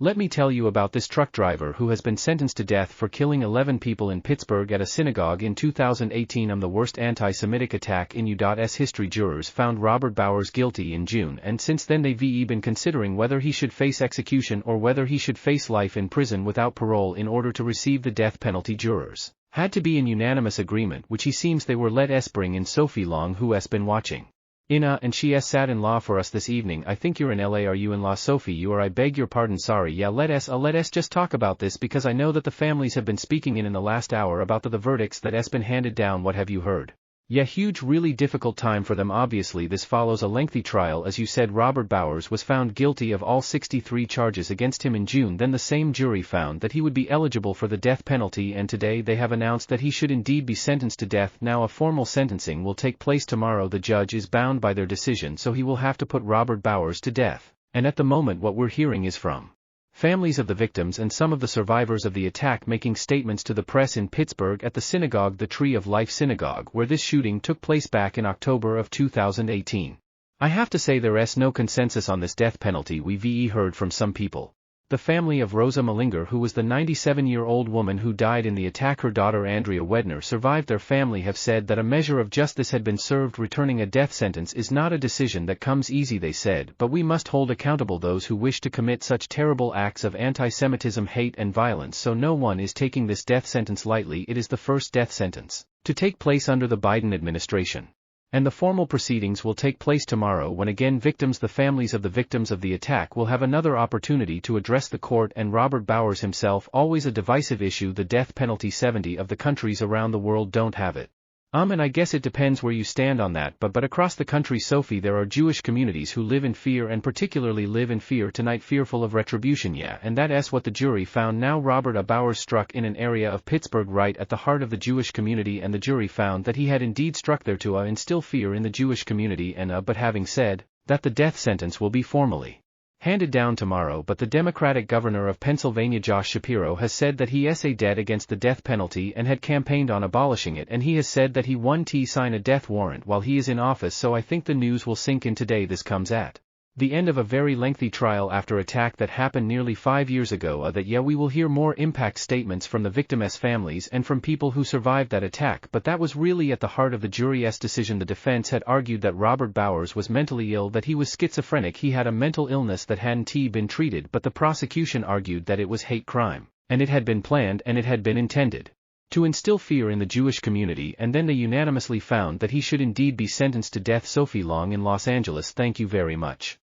Let me tell you about this truck driver who has been sentenced to death for killing 11 people in Pittsburgh at a synagogue in 2018. The worst anti-Semitic attack in U.S. history. Jurors found Robert Bowers guilty in June, and since then they've been considering whether he should face execution or whether he should face life in prison without parole in order to receive the death penalty. Jurors had to be in unanimous agreement, which he seems they were let us bring in Sophie Long, who has been watching and she has sat in law for us this evening. I think you're in LA. Are you in law, Sophie? You are. I beg your pardon. Sorry. Yeah, let us just talk about this because I know that the families have been speaking in the last hour about the verdicts that has been handed down. What have you heard? Yeah, huge, really difficult time for them. Obviously this follows a lengthy trial. As you said, Robert Bowers was found guilty of all 63 charges against him in June. Then the same jury found that he would be eligible for the death penalty, and today they have announced that he should indeed be sentenced to death. Now a formal sentencing will take place tomorrow. The judge is bound by their decision, so he will have to put Robert Bowers to death. And at the moment what we're hearing is from families of the victims and some of the survivors of the attack making statements to the press in Pittsburgh at the synagogue, the Tree of Life synagogue, where this shooting took place back in October of 2018. I have to say there's no consensus on this death penalty. We've heard from some people. The family of Rosa Malinger, who was the 97-year-old woman who died in the attack, her daughter Andrea Wedner survived. Their family have said that a measure of justice had been served. Returning a death sentence is not a decision that comes easy, they said, but we must hold accountable those who wish to commit such terrible acts of anti-Semitism, hate and violence, so no one is taking this death sentence lightly. It is the first death sentence to take place under the Biden administration. And the formal proceedings will take place tomorrow when again the families of the victims of the attack will have another opportunity to address the court and Robert Bowers himself. Always a divisive issue, the death penalty. 70 of the countries around the world don't have it. And I guess it depends where you stand on that, but across the country, Sophie, there are Jewish communities who live in fear, and particularly live in fear tonight, fearful of retribution. Yeah, and that's what the jury found. Now Robert Bowers struck in an area of Pittsburgh right at the heart of the Jewish community, and the jury found that he had indeed struck there to instill fear in the Jewish community. And but having said that, the death sentence will be formally handed down tomorrow, but the Democratic governor of Pennsylvania, Josh Shapiro, has said that he is dead against the death penalty and had campaigned on abolishing it, and he has said that he won't sign a death warrant while he is in office. So I think the news will sink in today. This comes at the end of a very lengthy trial after attack that happened nearly 5 years ago. We will hear more impact statements from the victims' families and from people who survived that attack, but that was really at the heart of the jury's decision. The defense had argued that Robert Bowers was mentally ill, that he was schizophrenic, he had a mental illness that hadn't been treated, but the prosecution argued that it was hate crime, and it had been planned and it had been intended to instill fear in the Jewish community. And then they unanimously found that he should indeed be sentenced to death. Sophie Long in Los Angeles, thank you very much.